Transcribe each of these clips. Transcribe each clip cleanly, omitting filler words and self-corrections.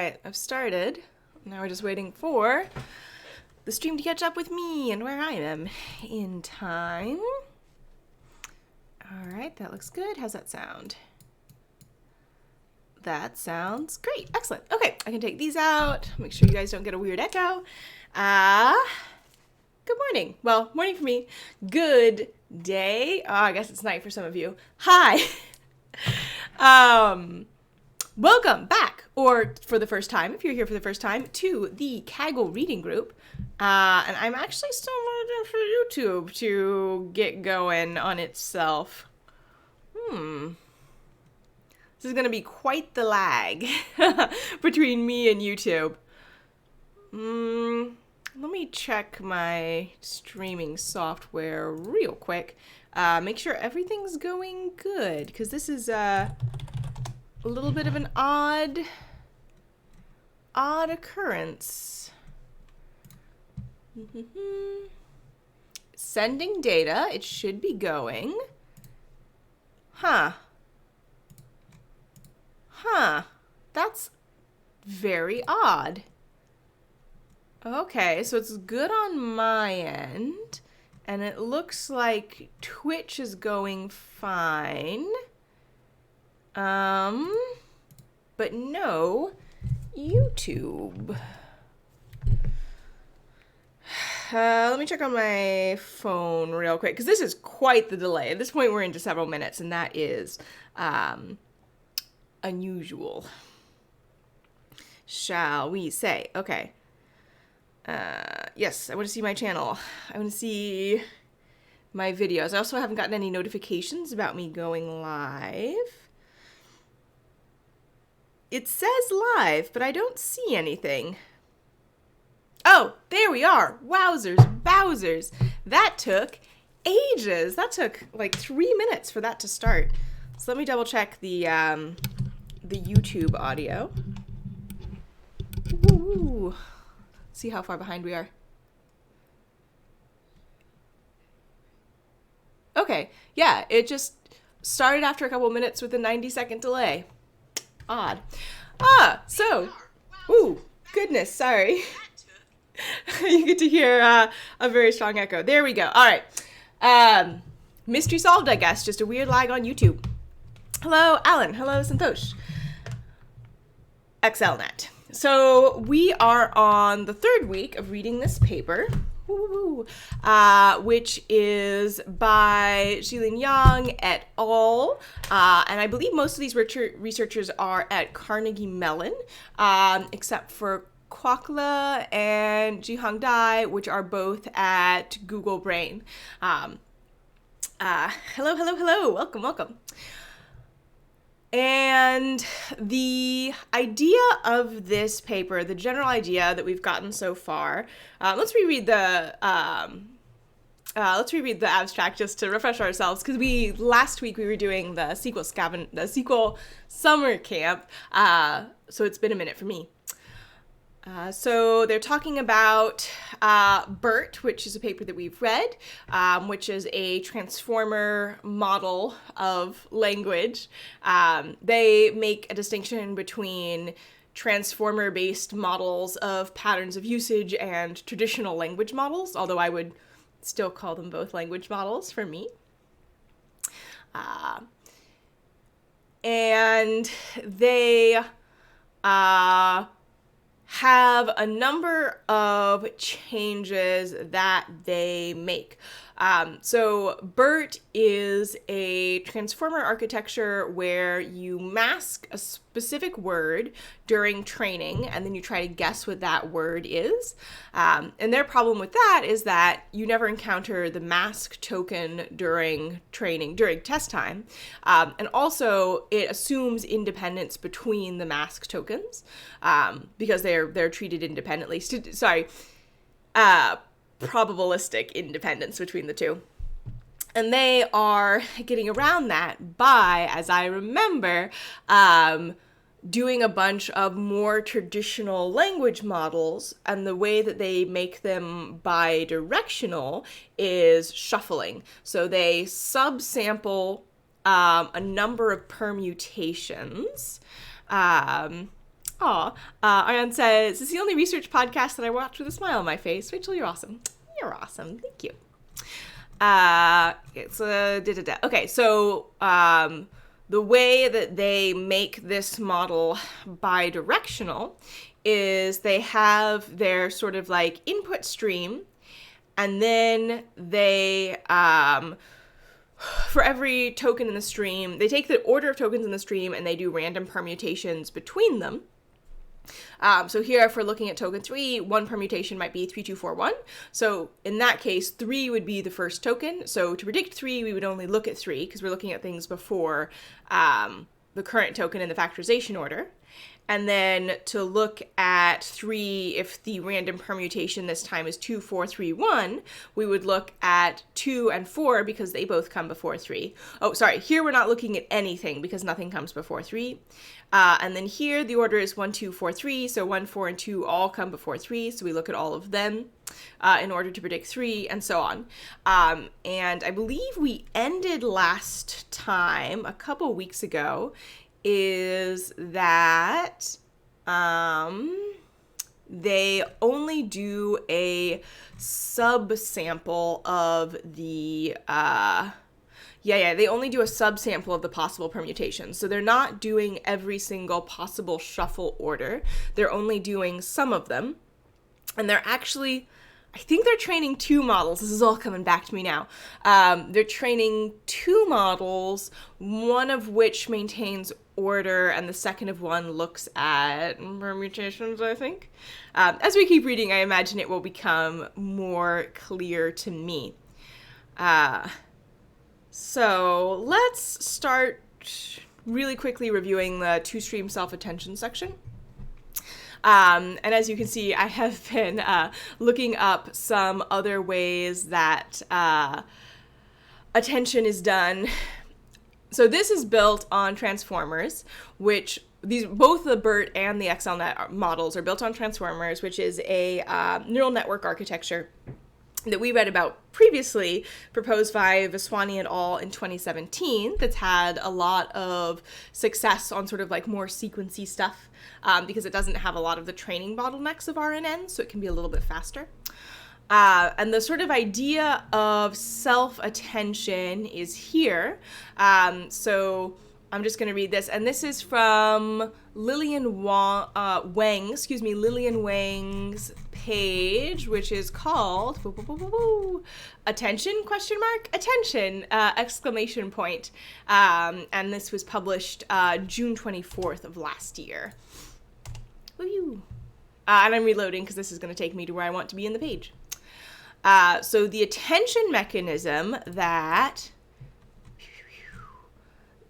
right, I've started. Now we're just waiting for the stream to catch up with me and where I am in time. All right, that looks good. How's that sound? That sounds great. Excellent. Okay, I can take these out. Make sure you guys don't get a weird echo. Good morning. Well, morning for me. Good day. Oh, I guess it's night for some of you. Hi. Welcome back, or for the first time, if you're here for the first time, to the Kaggle reading group. And I'm actually still waiting for YouTube to get going on itself. This is going to be quite the lag between me and YouTube. Let me check my streaming software real quick. Make sure everything's going good, because this is a little bit of an odd occurrence. Sending data, it should be going. Huh, that's very odd. Okay, so it's good on my end, and it looks like Twitch is going fine. But no YouTube. Let me check on my phone real quick, because this is quite the delay. At this point, we're into several minutes, and that is unusual, shall we say. Okay. Yes, I want to see my channel. I want to see my videos. I also haven't gotten any notifications about me going live. It says live, but I don't see anything. Oh, there we are. Wowzers, bowsers. That took ages. That took like 3 minutes for that to start. So let me double check the YouTube audio. Ooh. See how far behind we are. Okay, yeah, it just started after a couple minutes with a 90-second delay. Odd. So, ooh, goodness, sorry. You get to hear a very strong echo. There we go. All right. Mystery solved, I guess. Just a weird lag on YouTube. Hello, Alan. Hello, Santosh. XLNet. So we are on the third week of reading this paper, which is by Jilin Yang et al. And I believe most of these researchers are at Carnegie Mellon, except for Kwakla and Jihang Dai, which are both at Google Brain. Hello. Welcome. And the idea of this paper, the general idea that we've gotten so far, let's reread the abstract just to refresh ourselves, because last week we were doing the SQL summer camp, so it's been a minute for me. So they're talking about BIRT, which is a paper that we've read, which is a transformer model of language. They make a distinction between transformer-based models of patterns of usage and traditional language models, although I would still call them both language models for me. And they have a number of changes that they make. So BIRT is a transformer architecture where you mask a specific word during training, and then you try to guess what that word is. And their problem with that is that you never encounter the mask token during training, during test time. And also it assumes independence between the mask tokens, because they're treated independently. Probabilistic independence between the two. And they are getting around that by, as I remember, doing a bunch of more traditional language models, and the way that they make them bidirectional is shuffling. So they subsample a number of permutations Aw. Ariane says, this is the only research podcast that I watch with a smile on my face. Rachel, you're awesome. You're awesome. Thank you. Okay, so the way that they make this model bidirectional is they have their sort of like input stream, and then they, for every token in the stream, they take the order of tokens in the stream and they do random permutations between them. So here, if we're looking at token 3, one permutation might be 3241. So in that case, 3 would be the first token. So to predict 3, we would only look at 3 because we're looking at things before the current token in the factorization order. And then to look at 3, if the random permutation this time is 2, 4, 3, 1, we would look at 2 and 4 because they both come before 3. Oh, sorry, here we're not looking at anything because nothing comes before 3. And then here the order is 1, 2, 4, 3, so 1, 4, and 2 all come before 3, so we look at all of them in order to predict 3, and so on. And I believe we ended last time, a couple weeks ago, is that they only do a subsample of the they only do a subsample of the possible permutations. So they're not doing every single possible shuffle order. They're only doing some of them. And they're actually, I think they're training 2 models. This is all coming back to me now. They're training 2 models, one of which maintains order, and the second of one looks at permutations, I think. As we keep reading, I imagine it will become more clear to me. So let's start really quickly reviewing the 2-stream self-attention section. And as you can see, I have been looking up some other ways that attention is done. So this is built on transformers, which both the BIRT and the XLNet models are built on transformers, which is a neural network architecture that we read about previously, proposed by Vaswani et al. In 2017, that's had a lot of success on sort of like more sequency stuff because it doesn't have a lot of the training bottlenecks of RNN, so it can be a little bit faster. And the sort of idea of self-attention is here. So I'm just going to read this, and this is from Lillian Wang's page, which is called Attention ? Attention! Exclamation point. And this was published June 24th of last year. Woo! And I'm reloading because this is going to take me to where I want to be in the page. So the attention mechanism that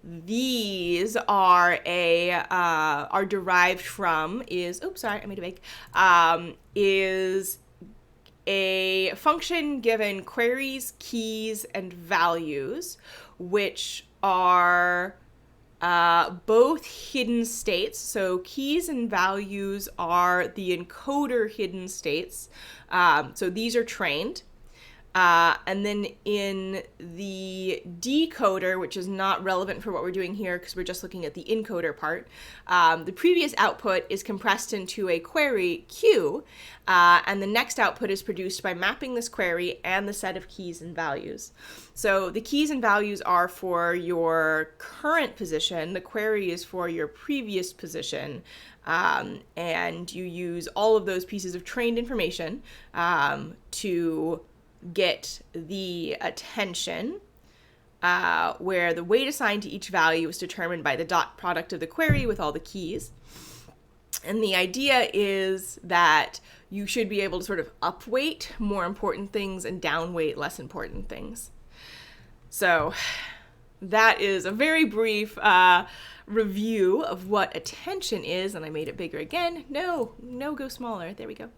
these are derived from is a function given queries, keys, and values, which are both hidden states. So keys and values are the encoder hidden states. So these are trained. And then in the decoder, which is not relevant for what we're doing here because we're just looking at the encoder part, the previous output is compressed into a query Q, and the next output is produced by mapping this query and the set of keys and values. So the keys and values are for your current position, the query is for your previous position, and you use all of those pieces of trained information to get the attention, where the weight assigned to each value is determined by the dot product of the query with all the keys. And the idea is that you should be able to sort of upweight more important things and downweight less important things. So that is a very brief review of what attention is, and I made it bigger again. No, go smaller. There we go.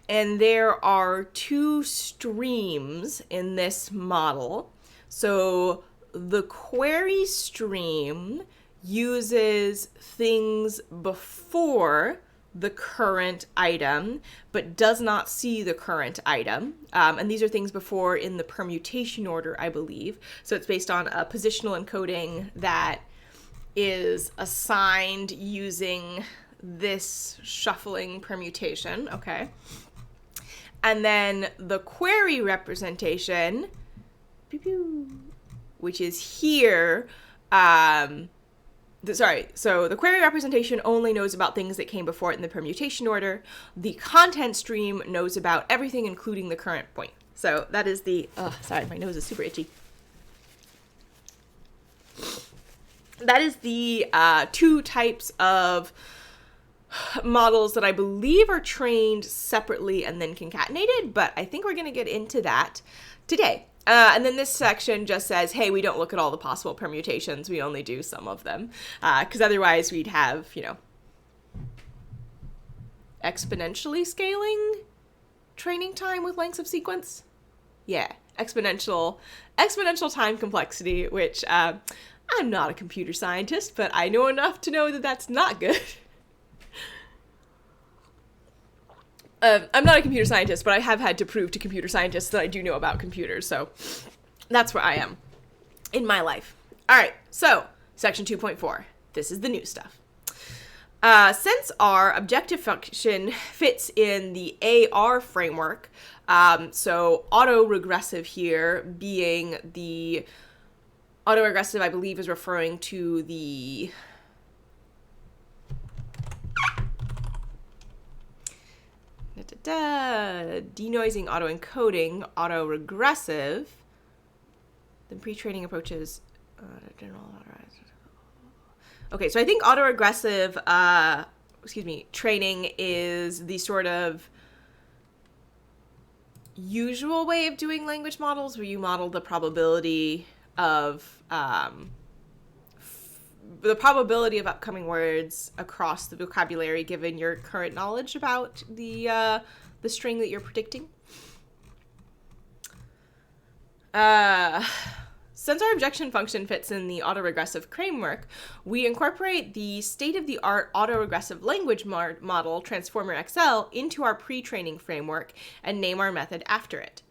And there are 2 streams in this model. So the query stream uses things before the current item, but does not see the current item. And these are things before in the permutation order, I believe. So it's based on a positional encoding that is assigned using this shuffling permutation, okay? And then the query representation, which is here, so the query representation only knows about things that came before it in the permutation order. The content stream knows about everything, including the current point. So that is the, sorry, my nose is super itchy. That is the two types of models that I believe are trained separately and then concatenated, but I think we're going to get into that today. And then this section just says, hey, we don't look at all the possible permutations. We only do some of them. Because otherwise we'd have, exponentially scaling training time with lengths of sequence. Yeah, exponential time complexity, which I'm not a computer scientist, but I know enough to know that that's not good. I'm not a computer scientist, but I have had to prove to computer scientists that I do know about computers, so that's where I am in my life. All right, so section 2.4. This is the new stuff. Since our objective function fits in the AR framework, so autoregressive here being the autoregressive, I believe, is referring to the denoising autoencoding, autoregressive, then pre-training approaches, okay, so I think autoregressive, training is the sort of usual way of doing language models where you model the probability of upcoming words across the vocabulary given your current knowledge about the string that you're predicting. Since our objection function fits in the autoregressive framework, we incorporate the state-of-the-art autoregressive language model, Transformer XL, into our pre-training framework and name our method after it.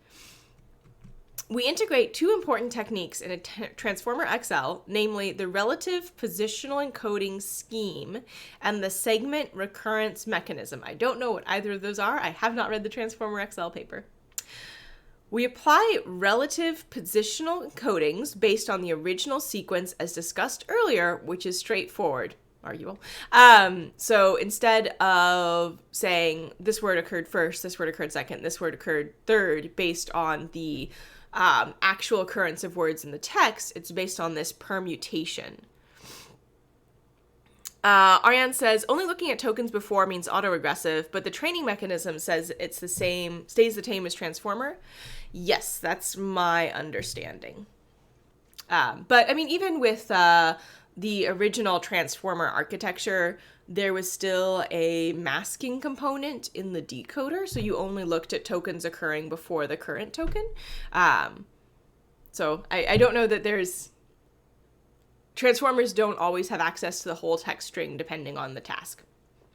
We integrate two important techniques in a Transformer XL, namely the relative positional encoding scheme and the segment recurrence mechanism. I don't know what either of those are. I have not read the Transformer XL paper. We apply relative positional encodings based on the original sequence as discussed earlier, which is straightforward. Arguable. So instead of saying this word occurred first, this word occurred second, this word occurred third, based on the actual occurrence of words in the text, it's based on this permutation. Ariane says, only looking at tokens before means autoregressive, but the training mechanism says it's the same, stays the same as transformer. Yes, that's my understanding. But I mean, even with the original transformer architecture, there was still a masking component in the decoder, so you only looked at tokens occurring before the current token. So I don't know that there's... Transformers don't always have access to the whole text string depending on the task.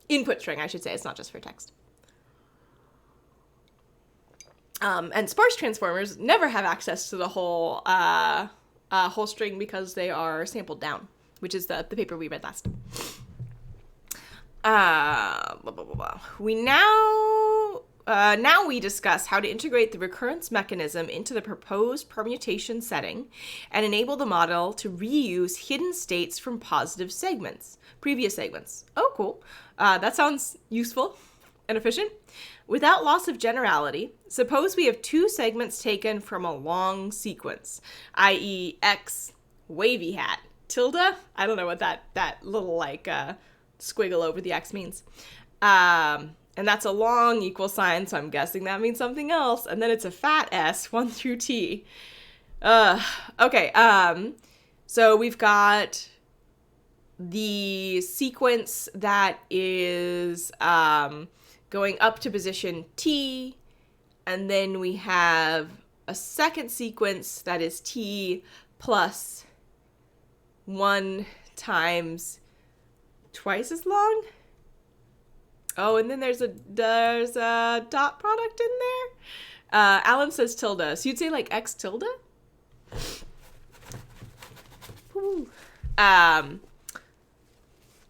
Input string, I should say. It's not just for text. And sparse transformers never have access to the whole string because they are sampled down, which is the paper we read last. We now we discuss how to integrate the recurrence mechanism into the proposed permutation setting and enable the model to reuse hidden states from previous segments. Oh, cool. That sounds useful and efficient. Without loss of generality, suppose we have two segments taken from a long sequence, i.e. X, wavy hat, tilde. I don't know what that little squiggle over the X means. And that's a long equal sign, so I'm guessing that means something else. And then it's a fat S, 1 through T. Okay, so we've got the sequence that is going up to position T, and then we have a second sequence that is T plus 1 times twice as long. Oh, and then there's a dot product in there. Alan says tilde. So you'd say like X tilde?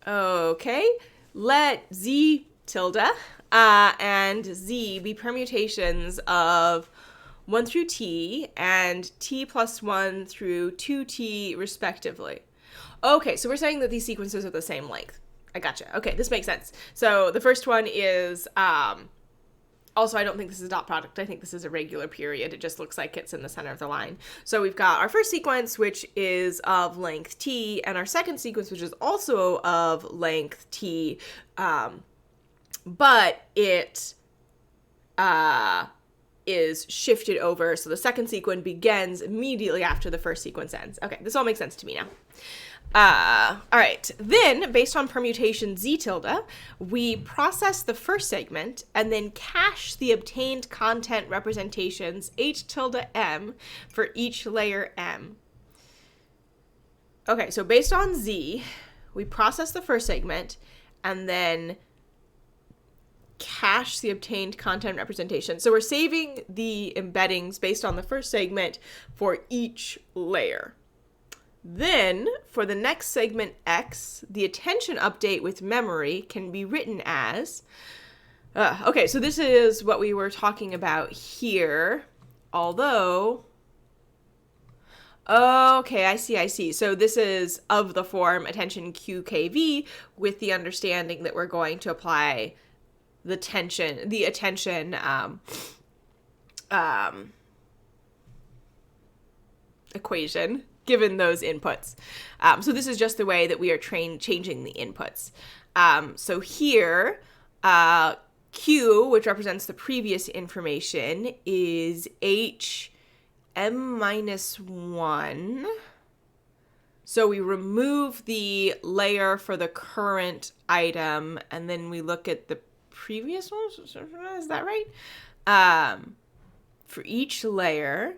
Okay, let z tilde and z be permutations of 1 through t and t plus 1 through 2t respectively. Okay, so we're saying that these sequences are the same length. I gotcha. Okay, this makes sense. So the first one is, also I don't think this is a dot product. I think this is a regular period. It just looks like it's in the center of the line. So we've got our first sequence, which is of length t, and our second sequence, which is also of length t, but it is shifted over, so the second sequence begins immediately after the first sequence ends. Okay, this all makes sense to me now. All right, then based on permutation z tilde, we process the first segment and then cache the obtained content representations h tilde m for each layer m. Okay, so based on z, we process the first segment and then cache the obtained content representation. So we're saving the embeddings based on the first segment for each layer. Then, for the next segment x, the attention update with memory can be written as... okay, so this is what we were talking about here, although... Okay, I see. So this is of the form attention QKV with the understanding that we're going to apply the attention equation given those inputs. So this is just the way that we are changing the inputs. So here, Q, which represents the previous information, is h m minus 1. So we remove the layer for the current item, and then we look at the previous one. Is that right? For each layer.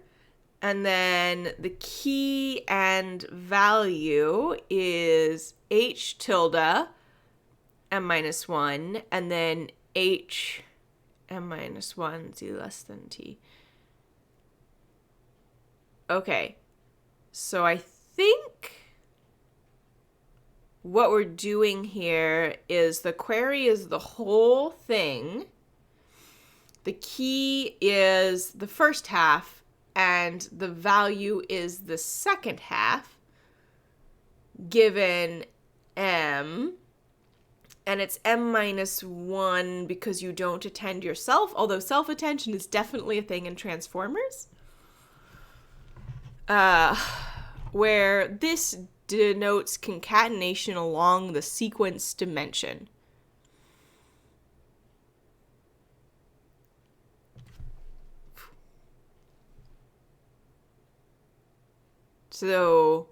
And then the key and value is h tilde m minus 1, and then h m minus 1 z less than t. Okay, so I think what we're doing here is the query is the whole thing. The key is the first half, and the value is the second half, given m, and it's m minus 1 because you don't attend yourself, although self-attention is definitely a thing in transformers. Where this denotes concatenation along the sequence dimension. So,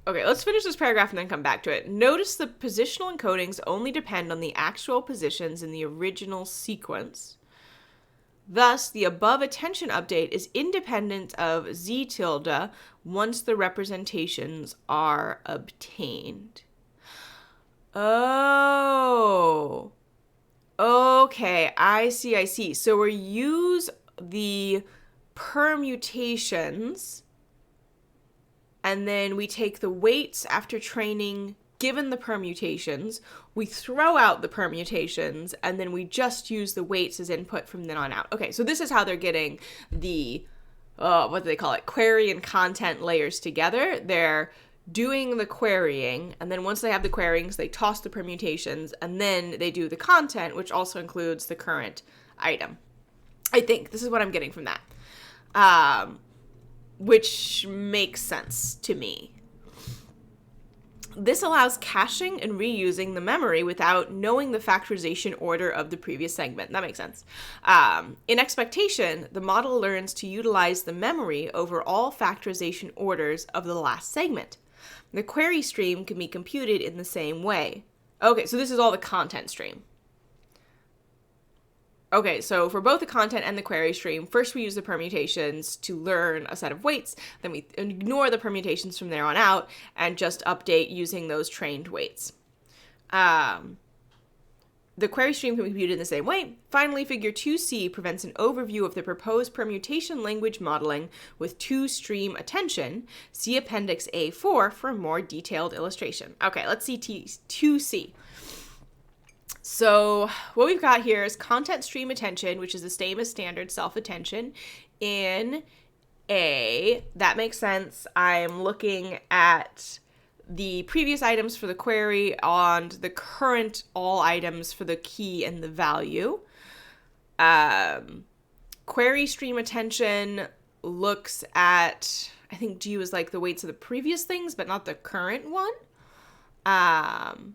okay, let's finish this paragraph and then come back to it. Notice the positional encodings only depend on the actual positions in the original sequence. Thus, the above attention update is independent of z tilde once the representations are obtained. Oh, okay, I see. So we use the permutations, and then we take the weights after training given the permutations, we throw out the permutations, and then we just use the weights as input from then on out. Okay, so this is how they're getting the, what do they call it, query and content layers together. They're doing the querying, and then once they have the queryings, they toss the permutations, and then they do the content, which also includes the current item. I think this is what I'm getting from that, which makes sense to me. This allows caching and reusing the memory without knowing the factorization order of the previous segment. That makes sense. In expectation, the model learns to utilize the memory over all factorization orders of the last segment. The query stream can be computed in the same way. Okay, so this is all the content stream. Okay, so for both the content and the query stream, first we use the permutations to learn a set of weights, then we ignore the permutations from there on out and just update using those trained weights. the query stream can be computed in the same way. Finally, figure 2C presents an overview of the proposed permutation language modeling with two-stream attention. See Appendix A4 for a more detailed illustration. Okay, let's see 2C. So what we've got here is content stream attention, which is the same as standard self-attention in A. That makes sense. I'm looking at the previous items for the query on the current all items for the key and the value. Query stream attention looks at, I think G was like the weights of the previous things, but not the current one. And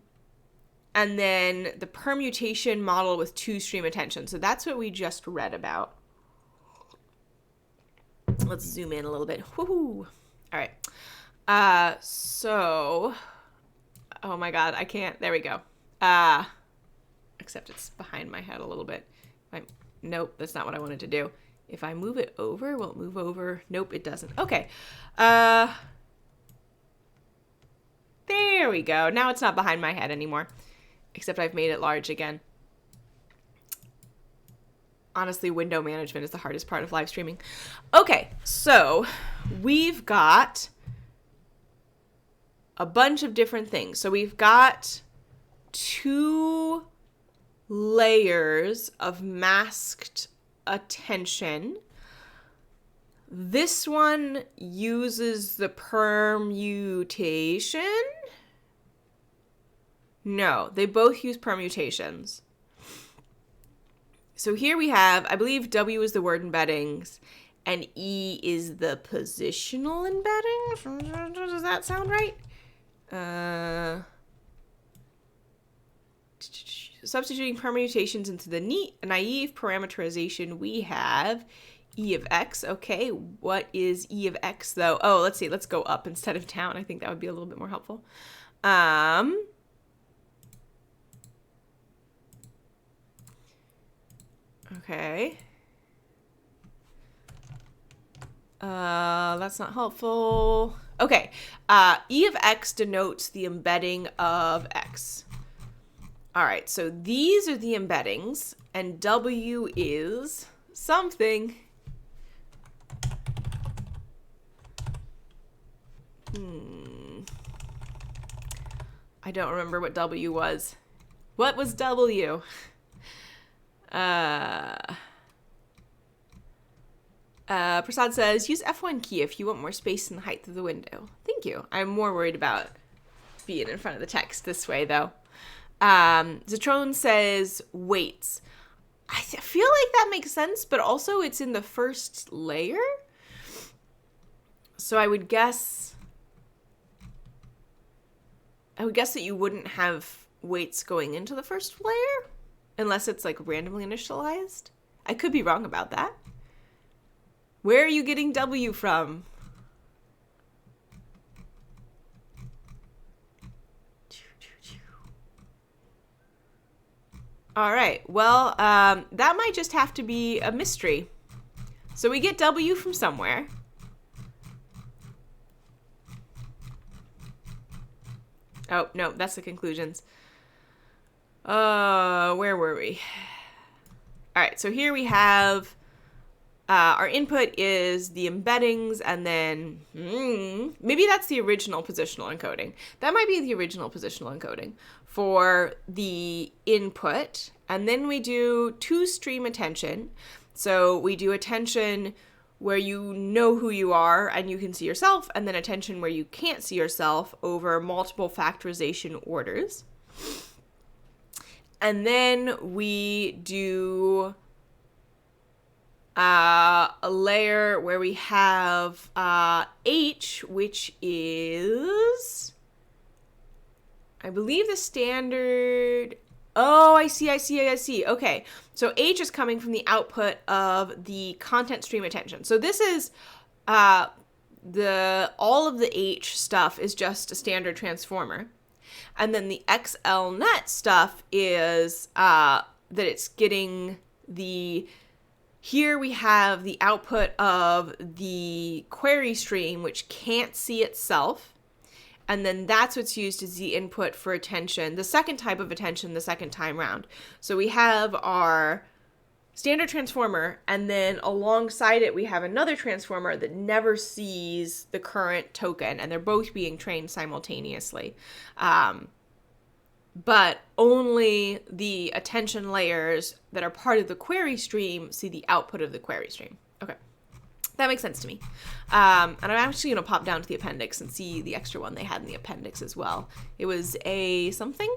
then the permutation model with two stream attention. So that's what we just read about. Let's zoom in a little bit. Woohoo! All right. So, oh my God, I can't, there we go. Except it's behind my head a little bit. Nope, that's not what I wanted to do. If I move it over, will it move over? Nope, it doesn't. Okay. There we go. Now it's not behind my head anymore, except I've made it large again. Honestly, window management is the hardest part of live streaming. Okay, so we've got a bunch of different things. So we've got two layers of masked attention. This one uses the permutation. No, they both use permutations. So here we have, I believe W is the word embeddings and E is the positional embeddings. Does that sound right? Substituting permutations into the naive parameterization, we have E of X. Okay, what is E of X though? Oh, let's see. Let's go up instead of down. I think that would be a little bit more helpful. Okay. That's not helpful. Okay. E of X denotes the embedding of X. All right, so these are the embeddings, and W is something. I don't remember what W was. What was W? Prasad says, use F1 key if you want more space in the height of the window. Thank you. I'm more worried about being in front of the text this way, though. Zatron says, weights. I feel like that makes sense, but also it's in the first layer. So I would guess that you wouldn't have weights going into the first layer unless it's like randomly initialized. I could be wrong about that. Where are you getting W from? All right, well, that might just have to be a mystery. So we get W from somewhere. Oh, no, that's the conclusions. Where were we? All right, so here we have our input is the embeddings, and then maybe that's the original positional encoding. That might be the original positional encoding for the input. And then we do two-stream attention. So we do attention where you know who you are and you can see yourself, and then attention where you can't see yourself over multiple factorization orders. And then we do a layer where we have H, which is, I believe, the standard. Oh, I see. Okay, so H is coming from the output of the content stream attention. So this is all of the H stuff is just a standard transformer. And then the XLNet stuff is that it's getting here we have the output of the query stream, which can't see itself. and then that's what's used as the input for attention, the second type of attention the second time round. So we have our standard transformer, and then alongside it we have another transformer that never sees the current token, and they're both being trained simultaneously. But only the attention layers that are part of the query stream see the output of the query stream. Okay. That makes sense to me. And I'm actually going to pop down to the appendix and see the extra one they had in the appendix as well. It was a something?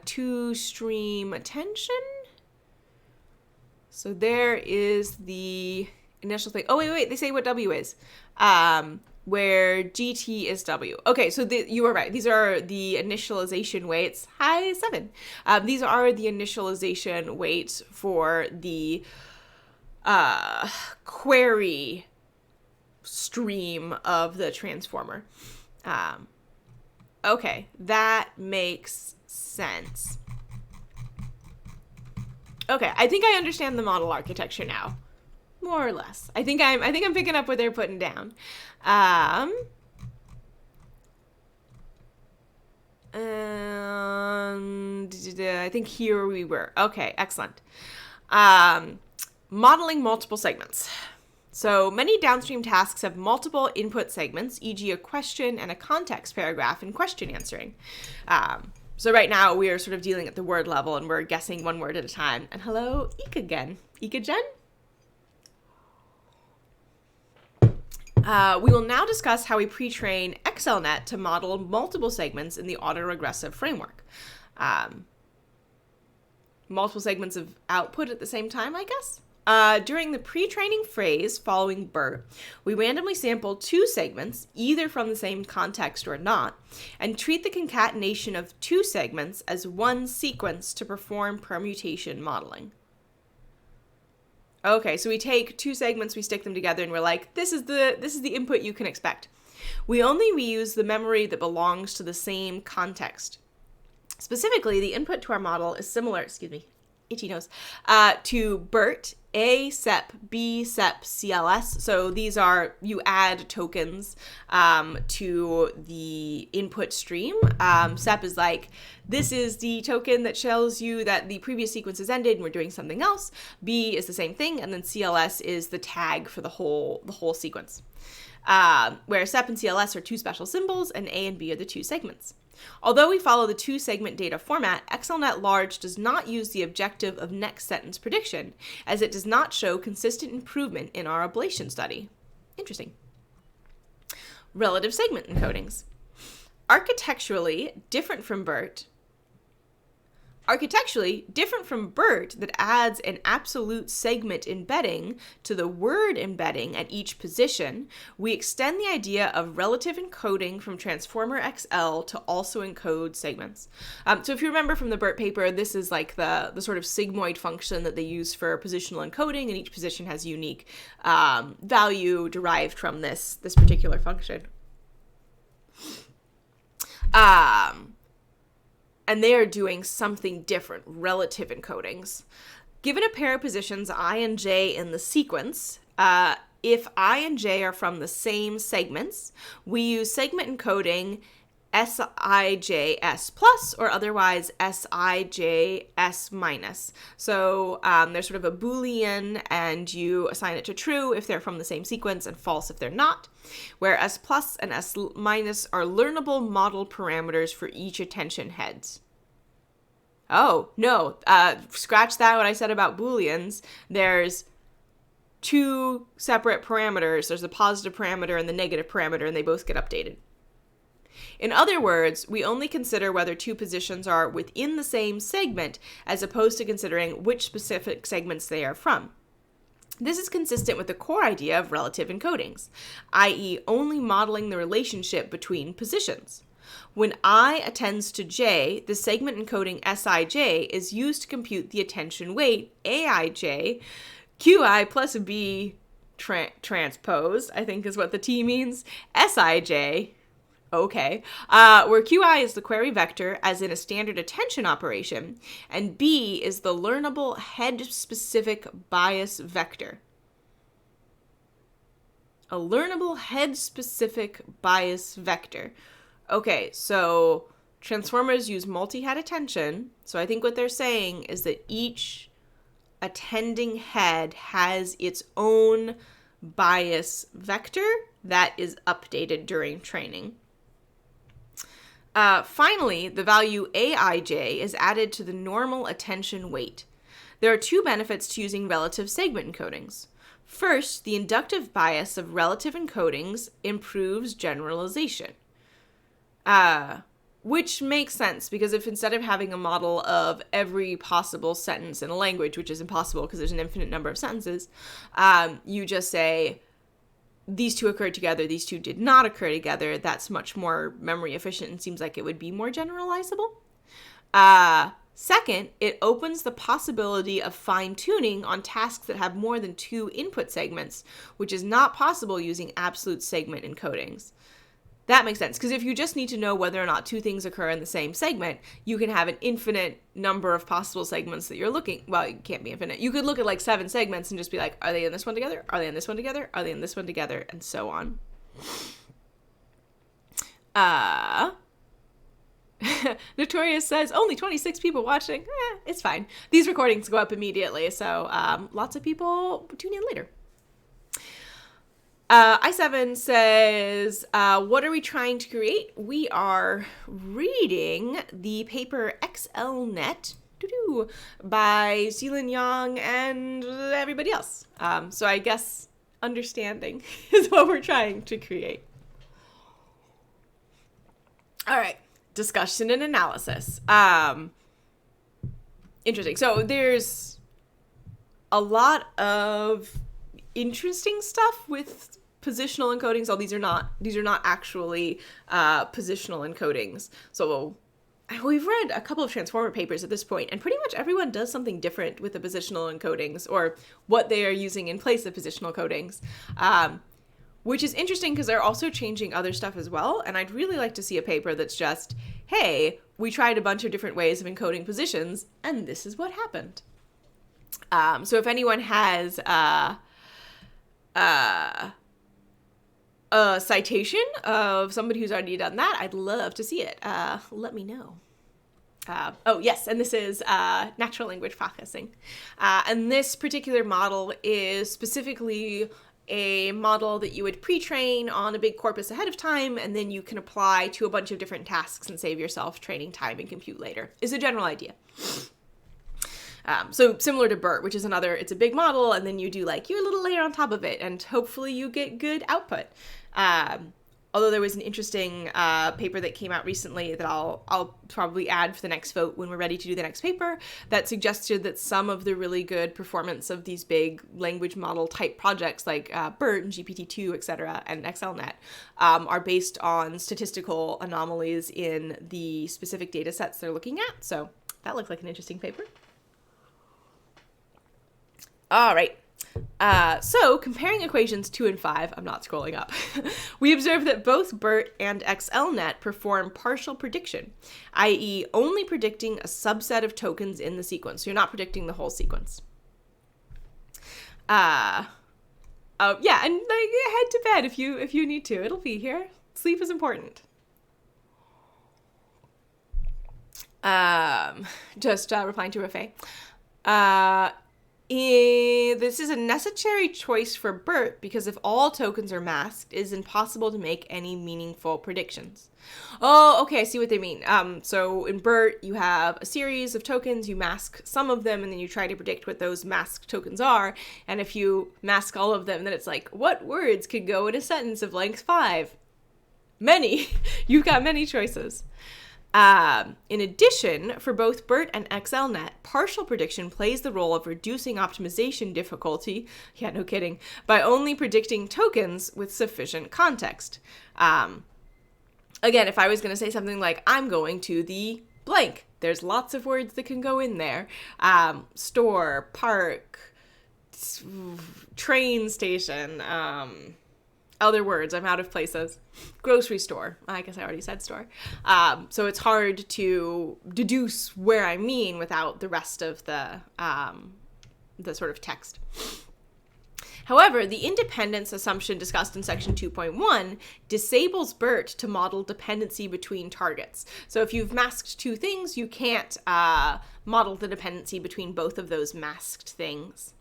Two-stream attention? So there is the initial thing. Oh, wait. They say what W is. Where GT is W. Okay, so you are right. These are the initialization weights. Hi, 7. These are the initialization weights for the query stream of the transformer. Okay, that makes sense. Okay, I think I understand the model architecture now, more or less. I think I'm picking up what they're putting down. And I think here we were. Okay, excellent. Modeling multiple segments. So many downstream tasks have multiple input segments, e.g. a question and a context paragraph in question answering. So right now we are sort of dealing at the word level and we're guessing one word at a time. And hello, Ika again. Ika Jen? We will now discuss how we pre-train XLNet to model multiple segments in the autoregressive framework. Multiple segments of output at the same time, I guess? During the pre-training phase following BIRT, we randomly sample 2 segments, either from the same context or not, and treat the concatenation of 2 segments as one sequence to perform permutation modeling. Okay, so we take 2 segments, we stick them together, and we're like, this is the input you can expect. We only reuse the memory that belongs to the same context. Specifically, the input to our model is similar, itchy nose, to BIRT, A, SEP, B, SEP, CLS. So these are, you add tokens to the input stream. SEP is like, this is the token that tells you that the previous sequence has ended and we're doing something else. B is the same thing, and then CLS is the tag for the whole sequence. Where SEP and CLS are 2 special symbols, and A and B are the 2 segments. Although we follow the 2-segment data format, XLNet Large does not use the objective of next sentence prediction, as it does not show consistent improvement in our ablation study. Interesting. Relative segment encodings. Architecturally different from BIRT that adds an absolute segment embedding to the word embedding at each position, we extend the idea of relative encoding from Transformer XL to also encode segments. So if you remember from the BIRT paper, this is like the sort of sigmoid function that they use for positional encoding, and each position has unique value derived from this particular function. And they are doing something different, relative encodings. Given a pair of positions I and j in the sequence, if I and j are from the same segments, we use segment encoding SIJS plus, or otherwise SIJS minus. So there's sort of a Boolean, and you assign it to true if they're from the same sequence and false if they're not, where S plus and S minus are learnable model parameters for each attention heads. Oh, no, scratch that what I said about Booleans. There's 2 separate parameters. There's a positive parameter and the negative parameter, and they both get updated. In other words, we only consider whether 2 positions are within the same segment, as opposed to considering which specific segments they are from. This is consistent with the core idea of relative encodings, i.e. only modeling the relationship between positions. When I attends to j, the segment encoding Sij is used to compute the attention weight Aij, Qi plus B transposed, I think is what the T means, Sij, okay, where Qi is the query vector, as in a standard attention operation, and B is the learnable head-specific bias vector. A learnable head-specific bias vector. Okay, so transformers use multi-head attention. So I think what they're saying is that each attending head has its own bias vector that is updated during training. Finally, the value Aij is added to the normal attention weight. There are two benefits to using relative segment encodings. First, the inductive bias of relative encodings improves generalization. Which makes sense, because if instead of having a model of every possible sentence in a language, which is impossible because there's an infinite number of sentences, you just say, these two occurred together, these two did not occur together, that's much more memory efficient and seems like it would be more generalizable. Second, it opens the possibility of fine-tuning on tasks that have more than two input segments, which is not possible using absolute segment encodings. That makes sense, because if you just need to know whether or not two things occur in the same segment, you can have an infinite number of possible segments that you're looking. Well, it can't be infinite. You could look at like 7 segments and just be like, are they in this one together? Are they in this one together? Are they in this one together? And so on. Notorious says, only 26 people watching. It's fine. These recordings go up immediately, so lots of people tune in later. I7 says, what are we trying to create? We are reading the paper XLNet by Xilin Yang and everybody else. So I guess understanding is what we're trying to create. All right, discussion and analysis. Interesting. So there's a lot of interesting stuff with positional encodings. Oh, these are not actually positional encodings. So we've read a couple of transformer papers at this point, and pretty much everyone does something different with the positional encodings, or what they are using in place of positional encodings, which is interesting because they're also changing other stuff as well. And I'd really like to see a paper that's just, hey, we tried a bunch of different ways of encoding positions, and this is what happened. So if anyone has a citation of somebody who's already done that, I'd love to see it. Let me know. Oh, yes, and this is natural language processing. And this particular model is specifically a model that you would pre-train on a big corpus ahead of time, and then you can apply to a bunch of different tasks and save yourself training time and compute later, is a general idea. So similar to BIRT, which is it's a big model, and then you do like your little layer on top of it, and hopefully you get good output. Although there was an interesting paper that came out recently that I'll probably add for the next vote when we're ready to do the next paper, that suggested that some of the really good performance of these big language model type projects like BIRT and GPT-2, etc., and XLNet are based on statistical anomalies in the specific data sets they're looking at. So that looked like an interesting paper. All right. So comparing equations 2 and 5, I'm not scrolling up, we observe that both BIRT and XLNet perform partial prediction, i.e. only predicting a subset of tokens in the sequence. So you're not predicting the whole sequence. Yeah, and like, head to bed if you need to. It'll be here. Sleep is important. Just replying to Rafay. This is a necessary choice for BIRT because if all tokens are masked, it is impossible to make any meaningful predictions. Oh, okay, I see what they mean. So in BIRT, you have a series of tokens, you mask some of them, and then you try to predict what those masked tokens are. And if you mask all of them, then it's like, what words could go in a sentence of length 5? Many. You've got many choices. In addition, for both BIRT and XLNet, partial prediction plays the role of reducing optimization difficulty, yeah, no kidding, by only predicting tokens with sufficient context. Again, if I was going to say something like, I'm going to the blank, there's lots of words that can go in there. Store, park, train station, other words, I'm out of places. Grocery store. I guess I already said store. So it's hard to deduce where I mean without the rest of the sort of text. However, the independence assumption discussed in section 2.1 disables BIRT to model dependency between targets. So if you've masked two things, you can't model the dependency between both of those masked things.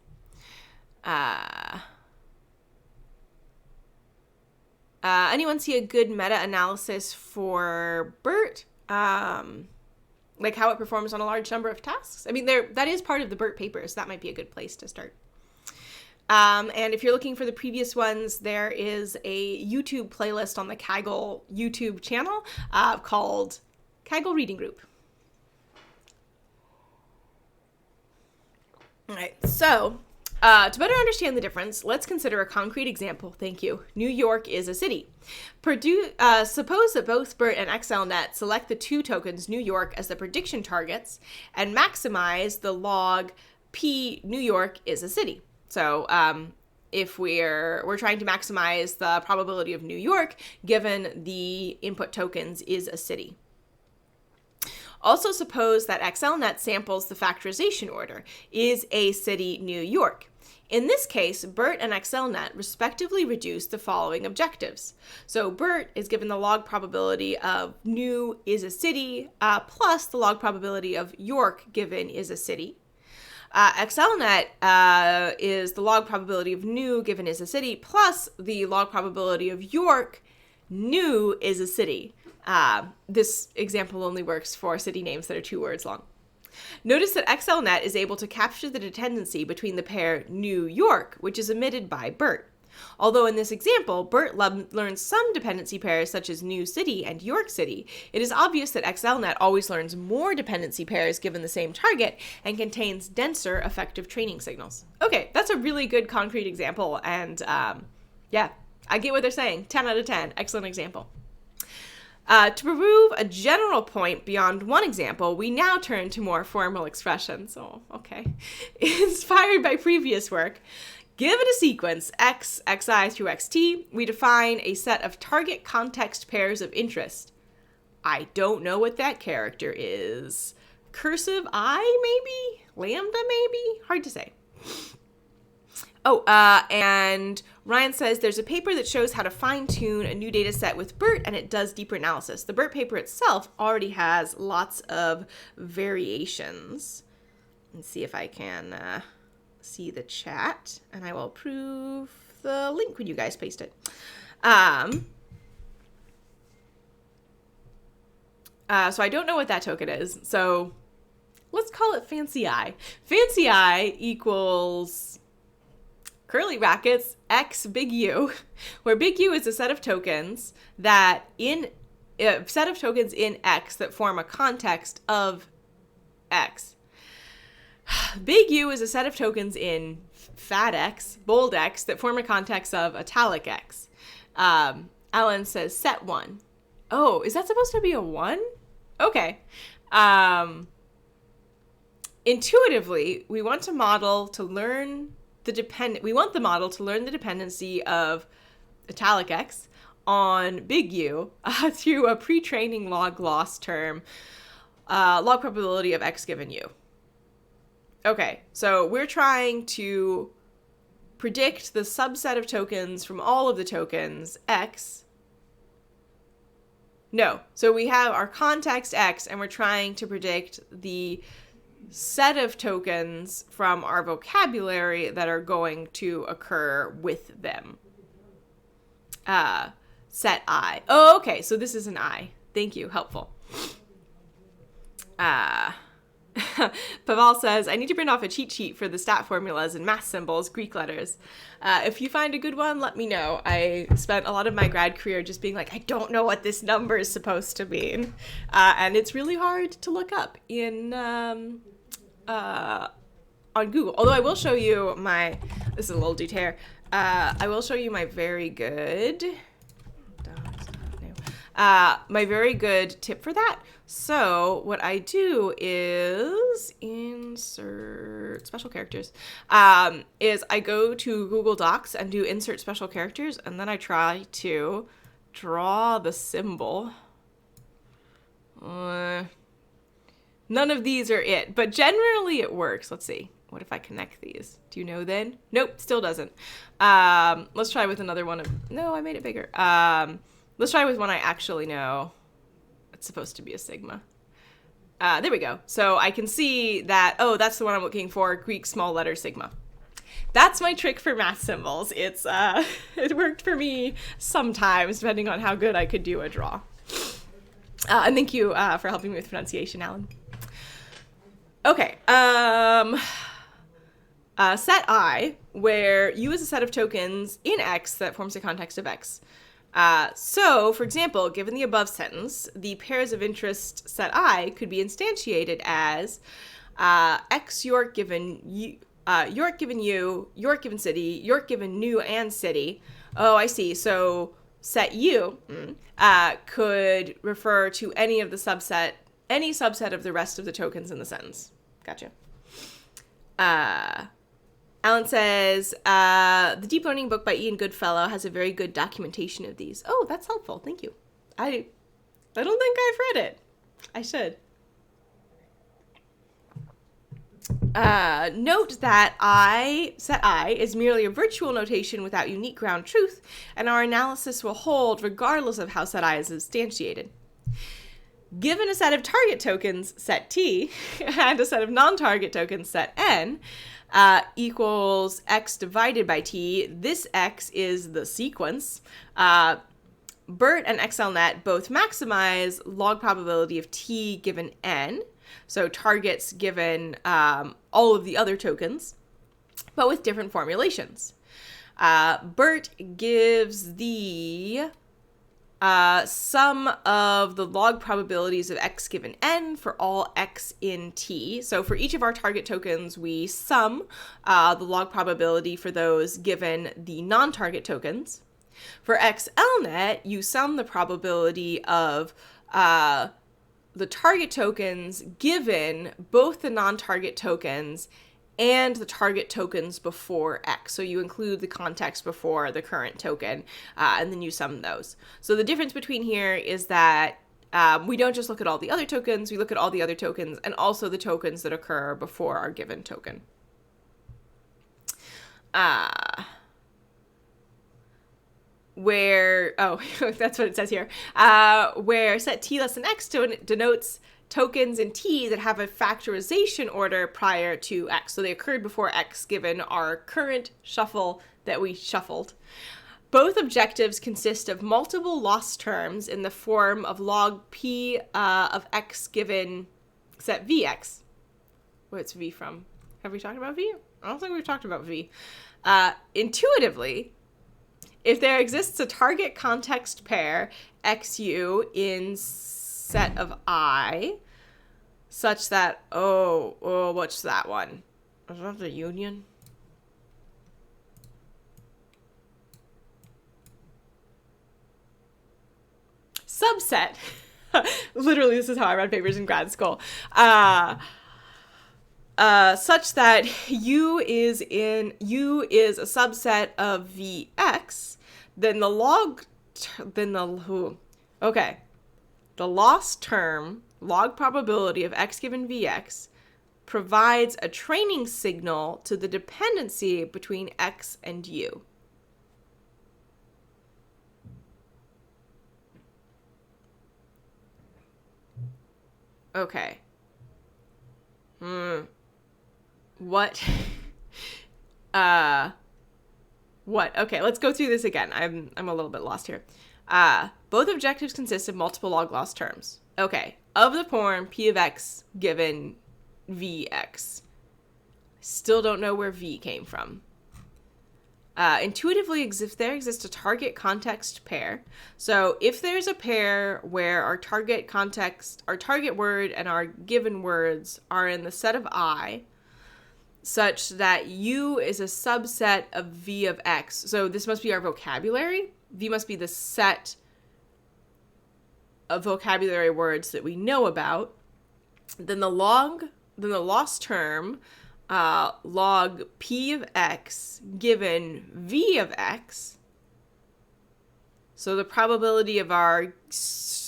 Anyone see a good meta-analysis for BIRT? Like how it performs on a large number of tasks? I mean, that is part of the BIRT paper, so that might be a good place to start. And if you're looking for the previous ones, there is a YouTube playlist on the Kaggle YouTube channel called Kaggle Reading Group. All right, so to better understand the difference, let's consider a concrete example. Thank you. New York is a city. Suppose that both BIRT and XLNet select the two tokens New York as the prediction targets and maximize the log P New York is a city. So if we're trying to maximize the probability of New York given the input tokens is a city. Also suppose that XLNet samples the factorization order, is a city New York. In this case, BIRT and XLNet respectively reduce the following objectives. So BIRT is given the log probability of new is a city plus the log probability of York given is a city. XLNet is the log probability of new given is a city plus the log probability of York new is a city. This example only works for city names that are 2 words long. Notice that XLNet is able to capture the dependency between the pair New York, which is omitted by BIRT. Although in this example, BIRT learns some dependency pairs such as New City and York City, it is obvious that XLNet always learns more dependency pairs given the same target and contains denser effective training signals. Okay, that's a really good concrete example, and yeah, I get what they're saying. 10 out of 10. Excellent example. To prove a general point beyond one example, we now turn to more formal expressions. Oh, okay. Inspired by previous work, given a sequence x, xi through xt, we define a set of target context pairs of interest. I don't know what that character is. Cursive I, maybe? Lambda, maybe? Hard to say. Oh, and Ryan says there's a paper that shows how to fine-tune a new data set with BIRT, and it does deeper analysis. The BIRT paper itself already has lots of variations. Let's see if I can see the chat, and I will approve the link when you guys paste it. So I don't know what that token is, so let's call it Fancy I. Fancy I equals curly brackets, X big U, where big U is a set of tokens that in X that form a context of X. Big U is a set of tokens in fat X, bold X, that form a context of italic X. Alan says set 1. Oh, is that supposed to be a 1? Okay. Intuitively, we want the model to learn the dependency of italic X on big U through a pre-training log loss term, log probability of X given U. Okay, so we're trying to predict the subset of tokens from all of the tokens X. No, so we have our context X and we're trying to predict the set of tokens from our vocabulary that are going to occur with them. Set I. Oh, okay, so this is an I. Thank you, helpful. Pavel says, I need to print off a cheat sheet for the stat formulas and math symbols, Greek letters. If you find a good one, let me know. I spent a lot of my grad career just being like, I don't know what this number is supposed to mean. And it's really hard to look up on Google. Although I will show you this is a little detail. I will show you my very good tip for that. So what I do is insert special characters, is I go to Google Docs and do insert special characters, and then I try to draw the symbol. None of these are it, but generally it works. Let's see. What if I connect these? Do you know then? Nope, still doesn't. Let's try with another one. No, I made it bigger. Let's try with one I actually know. It's supposed to be a sigma. There we go. So I can see that, oh, that's the one I'm looking for, Greek small letter sigma. That's my trick for math symbols. It's it worked for me sometimes, depending on how good I could do a draw. And thank you for helping me with pronunciation, Alan. Okay. Set I, where U is a set of tokens in X that forms the context of X. So, for example, given the above sentence, the pairs of interest set I could be instantiated as X York given U, York given U, York given city, York given new and city. Oh, I see. So set U could refer to any of the any subset of the rest of the tokens in the sentence. Gotcha. Alan says, the Deep Learning book by Ian Goodfellow has a very good documentation of these. Oh, that's helpful. Thank you. I don't think I've read it. I should. Note that set I is merely a virtual notation without unique ground truth, and our analysis will hold regardless of how set I is instantiated. Given a set of target tokens, set T, and a set of non-target tokens, set N, equals X divided by T, this X is the sequence. BIRT and XLNet both maximize log probability of T given N, so targets given all of the other tokens, but with different formulations. BIRT gives the sum of the log probabilities of X given N for all X in T. So for each of our target tokens, we sum the log probability for those given the non-target tokens. For XLNet, you sum the probability of the target tokens given both the non-target tokens and the target tokens before X. So you include the context before the current token, and then you sum those. So the difference between here is that we don't just look at all the other tokens, we look at all the other tokens and also the tokens that occur before our given token. That's what it says here, where set T less than X denotes tokens in T that have a factorization order prior to X. So they occurred before X given our current shuffle that we shuffled. Both objectives consist of multiple loss terms in the form of log P of X given set Vx. Where's V from? Have we talked about V? I don't think we've talked about V. Intuitively, if there exists a target context pair XU in set of I, such that, what's that one? Is that the union? Subset. Literally, this is how I read papers in grad school. Such that U is a subset of Vx, then the loss term, log probability of X given Vx, provides a training signal to the dependency between X and U. Okay. What? What? Okay, let's go through this again. I'm a little bit lost here. Both objectives consist of multiple log loss terms. Okay, of the form P of X given Vx. Still don't know where V came from. Intuitively, if there exists a target context pair, so if there's a pair where our target word and our given words are in the set of I, such that U is a subset of V of X. So this must be our vocabulary. V must be the set of vocabulary words that we know about. Then the loss term, log P of X given V of X. So the probability of our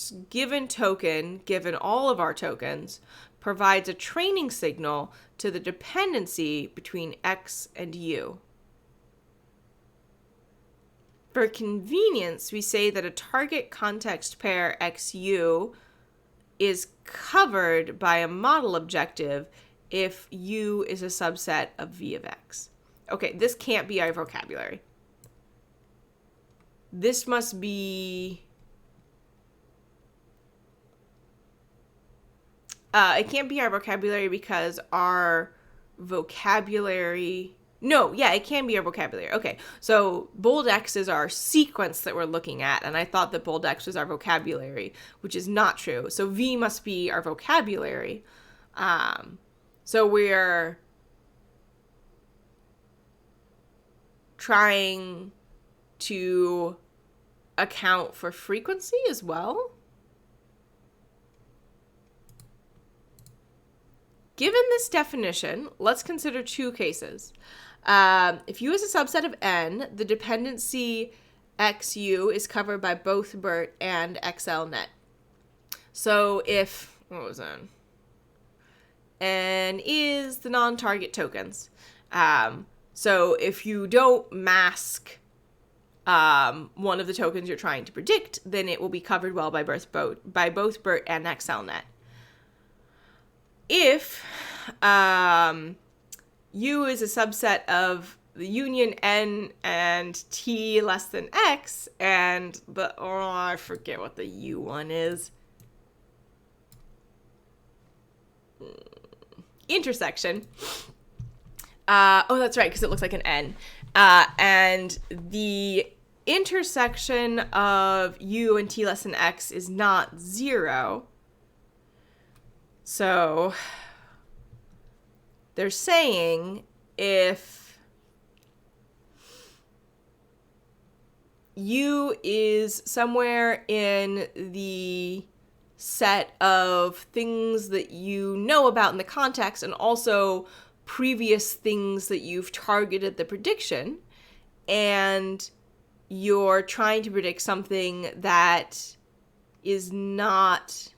this given token, given all of our tokens, provides a training signal to the dependency between X and U. For convenience, we say that a target context pair XU is covered by a model objective if U is a subset of V of X. Okay, this can't be our vocabulary. This must be... it can't be our vocabulary because our vocabulary... No, yeah, it can be our vocabulary. Okay, so bold X is our sequence that we're looking at, and I thought that bold X was our vocabulary, which is not true. So V must be our vocabulary. So we're trying to account for frequency as well. Given this definition, let's consider two cases. If U is a subset of N, the dependency XU is covered by both BIRT and XLNet. So if, what was N? N is the non-target tokens. So if you don't mask one of the tokens you're trying to predict, then it will be covered well by both BIRT and XLNet. If U is a subset of the union N and T less than X, and I forget what the U one is. Intersection. Oh, that's right, because it looks like an N. And the intersection of U and T less than X is not 0. So they're saying if U is somewhere in the set of things that you know about in the context and also previous things that you've targeted the prediction, and you're trying to predict something that is not...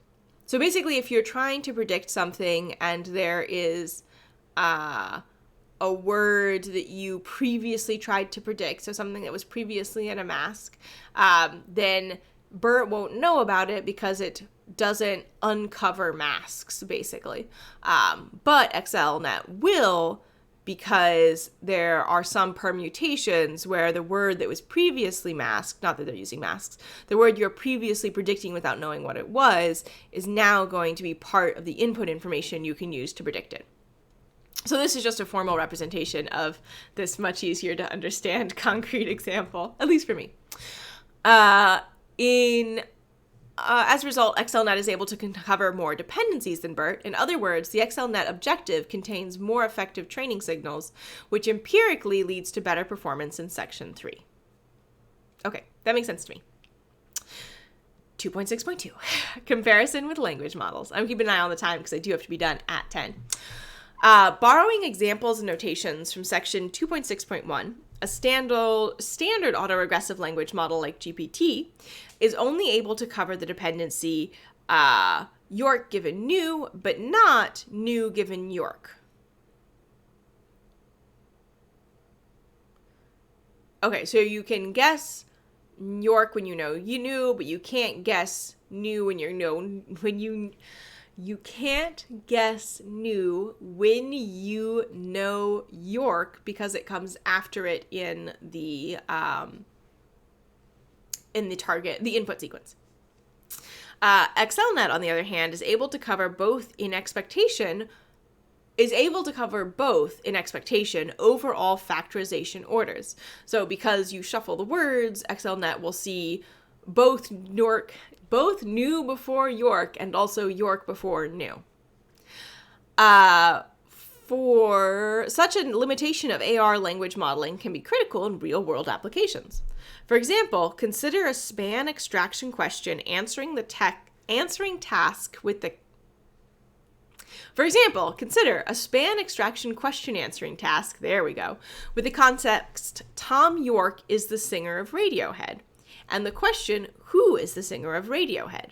So basically, if you're trying to predict something and there is a word that you previously tried to predict, so something that was previously in a mask, then BIRT won't know about it because it doesn't uncover masks, basically. But XLNet will, because there are some permutations where the word that was previously masked, not that they're using masks, the word you're previously predicting without knowing what it was, is now going to be part of the input information you can use to predict it. So this is just a formal representation of this much easier to understand concrete example, at least for me. As a result, XLNet is able to cover more dependencies than BIRT. In other words, the XLNet objective contains more effective training signals, which empirically leads to better performance in section 3. Okay, that makes sense to me. 2.6.2, comparison with language models. I'm keeping an eye on the time because I do have to be done at 10. Borrowing examples and notations from section 2.6.1, a standard autoregressive language model like GPT is only able to cover the dependency York given new, but not new given York. Okay, so you can guess York when you know you knew, but you can't guess new when you know when you can't guess new when you know York because it comes after it in the input sequence. XLNet, on the other hand, is able to cover both in expectation overall factorization orders. So because you shuffle the words, XLNet will see both new before York and also York before new. For such a limitation of AR language modeling can be critical in real-world applications. For example, consider a span extraction question answering task with the context, Tom York is the singer of Radiohead, and the question, who is the singer of Radiohead?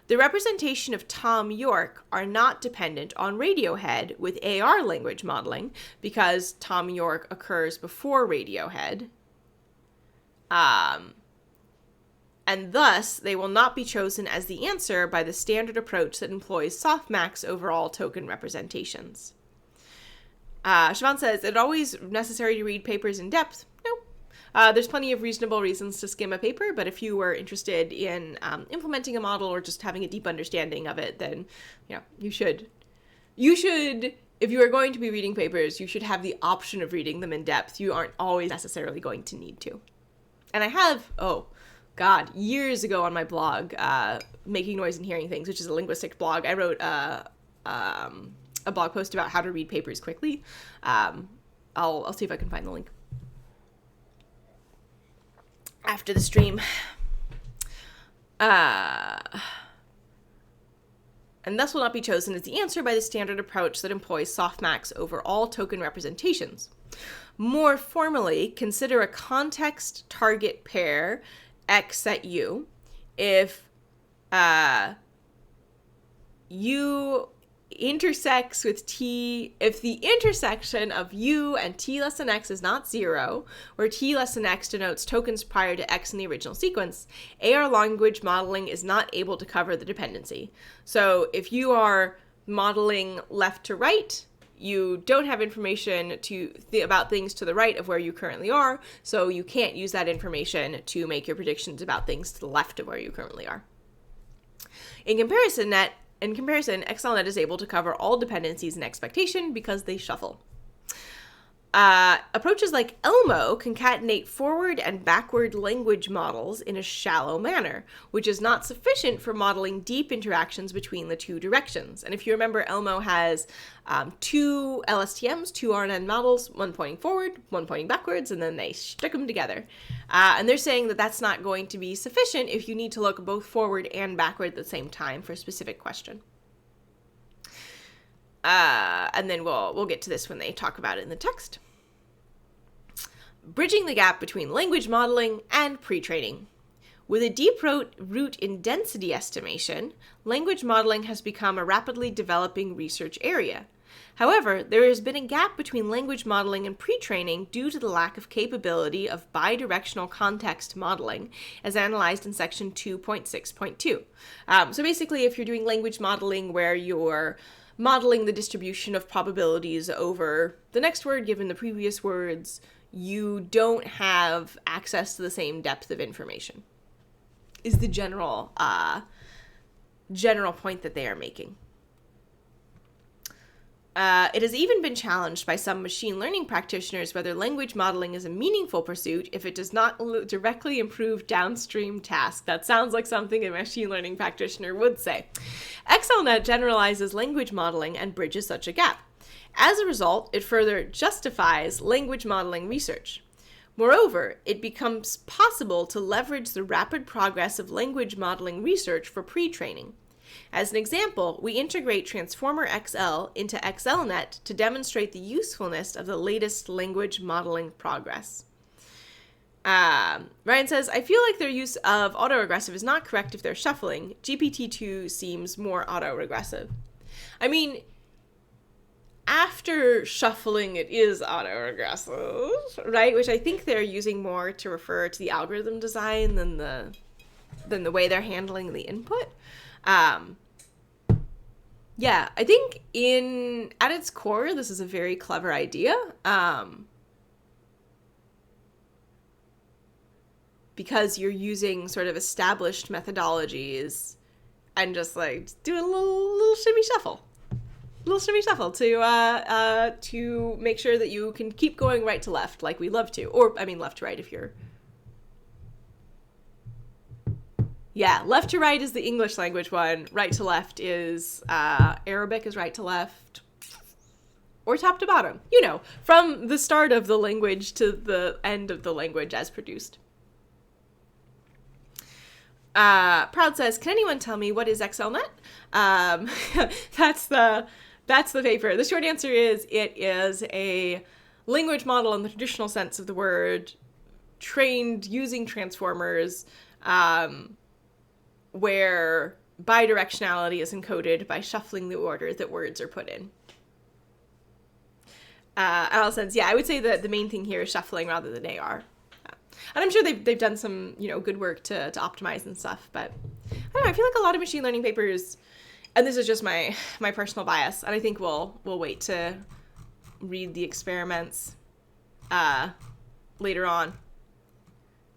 The representation of Tom York are not dependent on Radiohead with AR language modeling because Tom York occurs before Radiohead. And thus, they will not be chosen as the answer by the standard approach that employs softmax over all token representations. Siobhan says, is it always necessary to read papers in depth? No. There's plenty of reasonable reasons to skim a paper, but if you were interested in implementing a model or just having a deep understanding of it, then you should, if you are going to be reading papers, you should have the option of reading them in depth. You aren't always necessarily going to need to. And I have, years ago on my blog, Making Noise and Hearing Things, which is a linguistics blog, I wrote a blog post about how to read papers quickly. I'll see if I can find the link after the stream. And thus will not be chosen as the answer by the standard approach that employs softmax over all token representations. More formally, consider a context target pair X at U if U intersects with T, if the intersection of U and T less than X is not 0, where T less than X denotes tokens prior to X in the original sequence, AR language modeling is not able to cover the dependency. So if you are modeling left to right, you don't have information about things to the right of where you currently are, so you can't use that information to make your predictions about things to the left of where you currently are. In comparison, XLNet is able to cover all dependencies and expectation because they shuffle. Approaches like Elmo concatenate forward and backward language models in a shallow manner, which is not sufficient for modeling deep interactions between the two directions. And if you remember, Elmo has two LSTMs, two RNN models, one pointing forward, one pointing backwards, and then they stick them together. And they're saying that that's not going to be sufficient if you need to look both forward and backward at the same time for a specific question. And then we'll get to this when they talk about it in the text. Bridging the gap between language modeling and pre-training. With a deep root in density estimation, language modeling has become a rapidly developing research area. However, there has been a gap between language modeling and pre-training due to the lack of capability of bidirectional context modeling, as analyzed in section 2.6.2. So basically, if you're doing language modeling where you're modeling the distribution of probabilities over the next word given the previous words, you don't have access to the same depth of information, is the general point that they are making. It has even been challenged by some machine learning practitioners whether language modeling is a meaningful pursuit if it does not directly improve downstream tasks. That sounds like something a machine learning practitioner would say. XLNet generalizes language modeling and bridges such a gap. As a result, it further justifies language modeling research. Moreover, it becomes possible to leverage the rapid progress of language modeling research for pre-training. As an example, we integrate Transformer XL into XLNet to demonstrate the usefulness of the latest language modeling progress. Ryan says, I feel like their use of autoregressive is not correct if they're shuffling. GPT-2 seems more autoregressive. I mean, after shuffling, it is autoregressive, right? Which I think they're using more to refer to the algorithm design than the way they're handling the input. Yeah, I think at its core, this is a very clever idea. Because you're using sort of established methodologies and just like do a little shimmy shuffle. To make sure that you can keep going right to left like we love to. Or, I mean, left to right if you're... Yeah, left to right is the English language one. Right to left is Arabic is right to left. Or top to bottom. You know, from the start of the language to the end of the language as produced. Proud says, can anyone tell me what is XLNet? That's the paper. The short answer is it is a language model in the traditional sense of the word, trained using transformers, where bidirectionality is encoded by shuffling the order that words are put in. In all sense, yeah, I would say that the main thing here is shuffling rather than AR. And I'm sure they've done some, good work to optimize and stuff, but I don't know, I feel like a lot of machine learning papers, and this is just my personal bias, and I think we'll wait to read the experiments later on.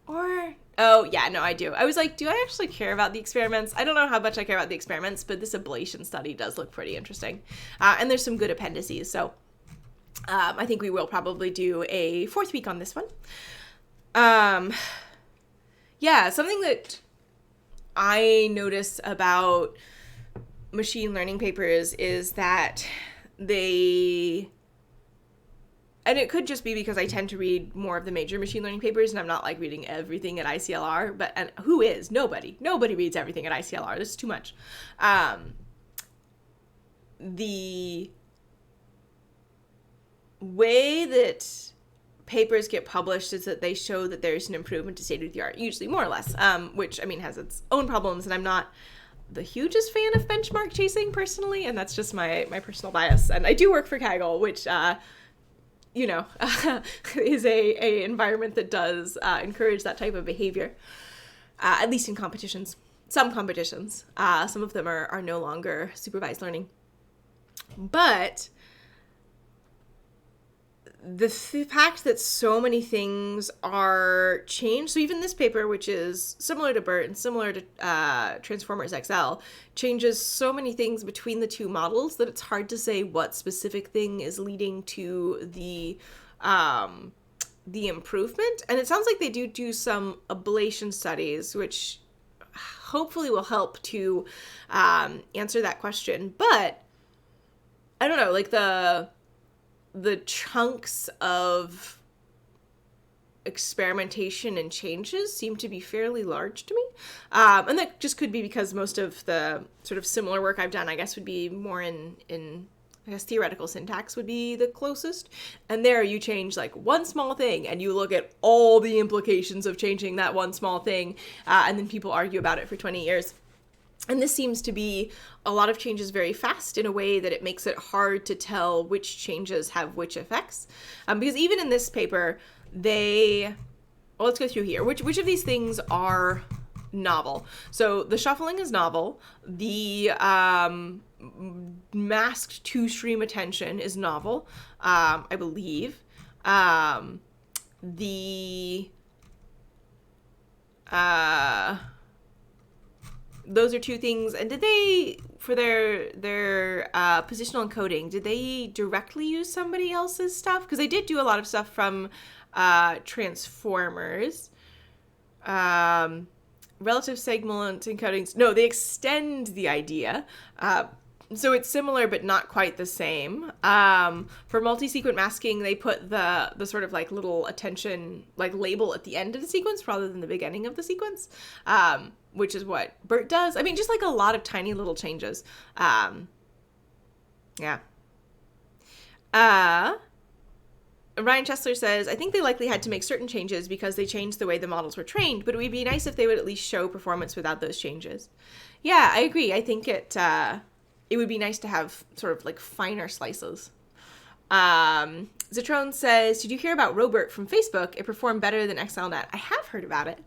Or, oh, yeah, no, I do. I was like, do I actually care about the experiments? I don't know how much I care about the experiments, but this ablation study does look pretty interesting. And there's some good appendices, so I think we will probably do a 4th week on this one. Yeah, something that I notice about machine learning papers is that they, and it could just be because I tend to read more of the major machine learning papers and I'm not like reading everything at ICLR, but, and who is? Nobody reads everything at ICLR. This is too much. The way that papers get published is that they show that there's an improvement to state of the art, usually more or less, which, I mean, has its own problems, and I'm not the hugest fan of benchmark chasing personally, and that's just my personal bias. And I do work for Kaggle, which, is a environment that does encourage that type of behavior, at least in competitions. Some competitions. Some of them are no longer supervised learning. But the fact that so many things are changed, so even this paper, which is similar to BIRT and similar to Transformers XL, changes so many things between the two models that it's hard to say what specific thing is leading to the improvement. And it sounds like they do some ablation studies, which hopefully will help to answer that question. But I don't know, like the chunks of experimentation and changes seem to be fairly large to me. And that just could be because most of the sort of similar work I've done, I guess, would be more in I guess theoretical syntax would be the closest. And there you change like one small thing and you look at all the implications of changing that one small thing. And then people argue about it for 20 years. And this seems to be a lot of changes very fast in a way that it makes it hard to tell which changes have which effects. Because even in this paper, let's go through here. Which of these things are novel? So the shuffling is novel. The masked two-stream attention is novel, I believe. Those are two things. And did they, for their positional encoding, did they directly use somebody else's stuff? Because they did do a lot of stuff from Transformers. Relative segment encodings. No, they extend the idea. So it's similar, but not quite the same. For multi-sequent masking, they put the sort of like little attention like label at the end of the sequence rather than the beginning of the sequence, which is what BIRT does. I mean, just like a lot of tiny little changes. Yeah. Ryan Chesler says, I think they likely had to make certain changes because they changed the way the models were trained, but it would be nice if they would at least show performance without those changes. Yeah, I agree. I think it would be nice to have sort of like finer slices. Zatrone says, did you hear about Robert from Facebook? It performed better than XLNet. I have heard about it.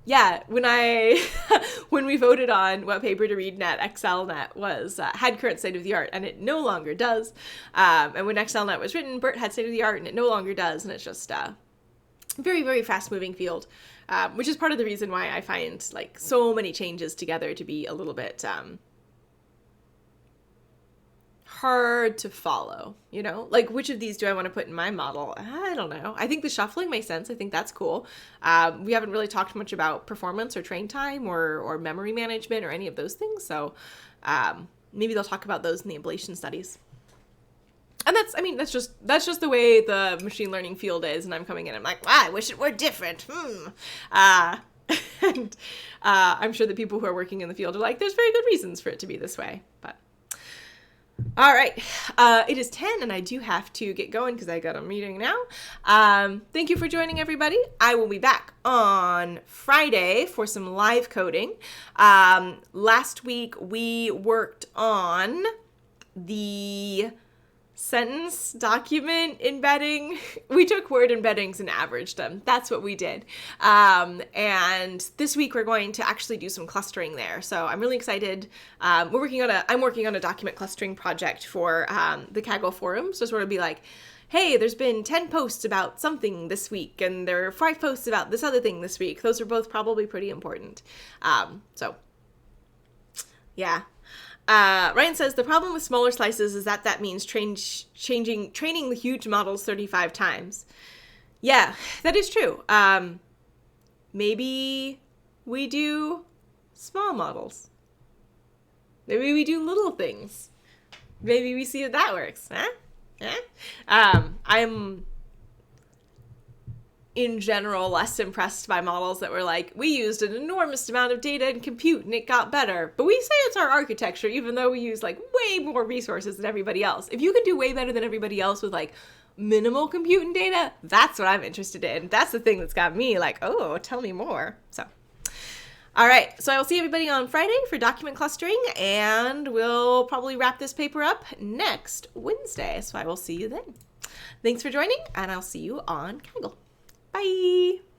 Yeah, when we voted on what paper to read net, XLNet had current state of the art, and it no longer does. And when XLNet was written, BIRT had state of the art, and it no longer does. And it's just a very, very fast moving field, which is part of the reason why I find like so many changes together to be a little bit hard to follow, like which of these do I want to put in my model? I don't know. I think the shuffling makes sense. I think that's cool. We haven't really talked much about performance or train time or memory management or any of those things. So maybe they'll talk about those in the ablation studies. And that's just the way the machine learning field is. And I'm coming in, I'm like, wow, I wish it were different. And I'm sure the people who are working in the field are like, there's very good reasons for it to be this way, but All right. It is 10 and I do have to get going because I got a meeting now. Thank you for joining, everybody. I will be back on Friday for some live coding. Last week we worked on the sentence document embedding. We took word embeddings and averaged them. That's what we did. And this week we're going to actually do some clustering there. So I'm really excited. I'm working on a document clustering project for the Kaggle forum. So sort of be like, hey, there's been 10 posts about something this week, and there are 5 posts about this other thing this week. Those are both probably pretty important. So yeah. Ryan says the problem with smaller slices is that means training the huge models 35 times. Yeah, that is true. Maybe we do small models. Maybe we do little things. Maybe we see if that works. I'm in general less impressed by models that were like, we used an enormous amount of data and compute and it got better. But we say it's our architecture, even though we use like way more resources than everybody else. If you can do way better than everybody else with like minimal compute and data, that's what I'm interested in. That's the thing that's got me like, oh, tell me more. So, all right. So I will see everybody on Friday for document clustering, and we'll probably wrap this paper up next Wednesday. So I will see you then. Thanks for joining, and I'll see you on Kaggle. Bye.